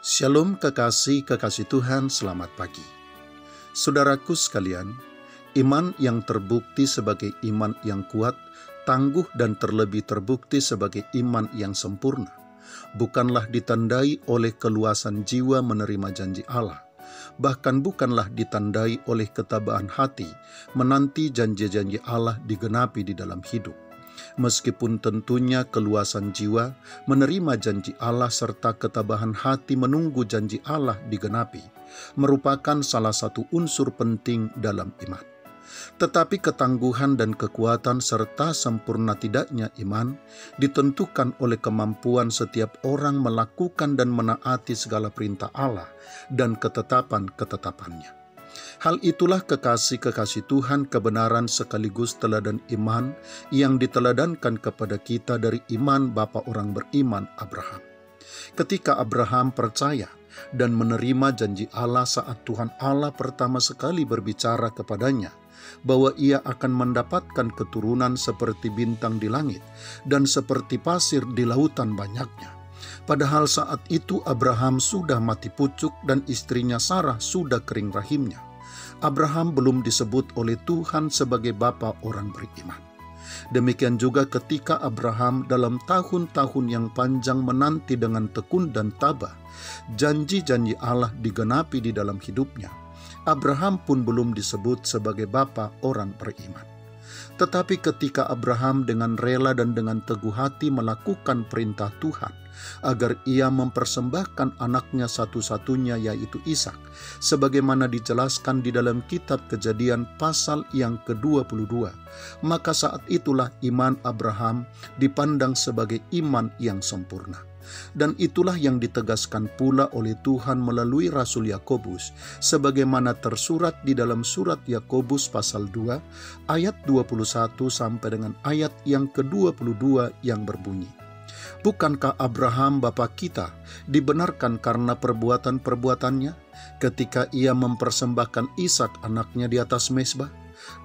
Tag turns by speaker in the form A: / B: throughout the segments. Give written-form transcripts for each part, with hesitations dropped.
A: Shalom kekasih Tuhan, selamat pagi. Saudaraku sekalian, iman yang terbukti sebagai iman yang kuat, tangguh dan terlebih terbukti sebagai iman yang sempurna, bukanlah ditandai oleh keluasan jiwa menerima janji Allah, bahkan bukanlah ditandai oleh ketabahan hati menanti janji-janji Allah digenapi di dalam hidup. Meskipun tentunya keluasan jiwa menerima janji Allah serta ketabahan hati menunggu janji Allah digenapi merupakan salah satu unsur penting dalam iman. Tetapi ketangguhan dan kekuatan serta sempurna tidaknya iman ditentukan oleh kemampuan setiap orang melakukan dan menaati segala perintah Allah dan ketetapan-ketetapannya. Hal itulah kekasih Tuhan, kebenaran sekaligus teladan iman yang diteladankan kepada kita dari iman bapa orang beriman Abraham. Ketika Abraham percaya dan menerima janji Allah saat Tuhan Allah pertama sekali berbicara kepadanya bahwa ia akan mendapatkan keturunan seperti bintang di langit dan seperti pasir di lautan banyaknya. Padahal saat itu Abraham sudah mati pucuk dan istrinya Sarah sudah kering rahimnya. Abraham belum disebut oleh Tuhan sebagai bapa orang beriman. Demikian juga ketika Abraham dalam tahun-tahun yang panjang menanti dengan tekun dan tabah, janji-janji Allah digenapi di dalam hidupnya. Abraham pun belum disebut sebagai bapa orang beriman. Tetapi ketika Abraham dengan rela dan dengan teguh hati melakukan perintah Tuhan agar ia mempersembahkan anaknya satu-satunya yaitu Ishak, sebagaimana dijelaskan di dalam kitab Kejadian pasal yang ke-22, maka saat itulah iman Abraham dipandang sebagai iman yang sempurna. Dan itulah yang ditegaskan pula oleh Tuhan melalui Rasul Yakobus, sebagaimana tersurat di dalam surat Yakobus pasal 2 ayat 21 sampai dengan ayat yang ke-22 yang berbunyi, "Bukankah Abraham bapa kita dibenarkan karena perbuatan-perbuatannya ketika ia mempersembahkan Ishak anaknya di atas mezbah?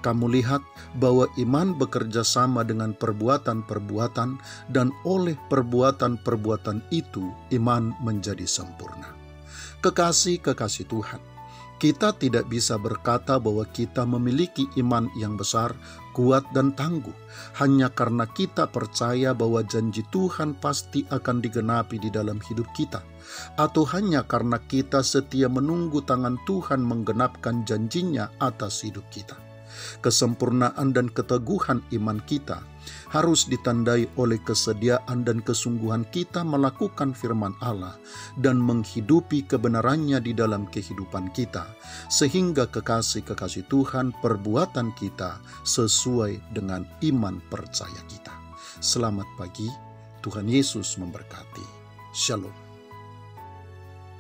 A: Kamu lihat bahwa iman bekerja sama dengan perbuatan-perbuatan, dan oleh perbuatan-perbuatan itu iman menjadi sempurna." Kekasih Tuhan, kita tidak bisa berkata bahwa kita memiliki iman yang besar, kuat dan tangguh hanya karena kita percaya bahwa janji Tuhan pasti akan digenapi di dalam hidup kita, atau hanya karena kita setia menunggu tangan Tuhan menggenapkan janjinya atas hidup kita. Kesempurnaan dan keteguhan iman kita harus ditandai oleh kesediaan dan kesungguhan kita melakukan firman Allah dan menghidupi kebenarannya di dalam kehidupan kita, sehingga kekasih Tuhan, perbuatan kita sesuai dengan iman percaya kita. Selamat pagi, Tuhan Yesus memberkati. Shalom.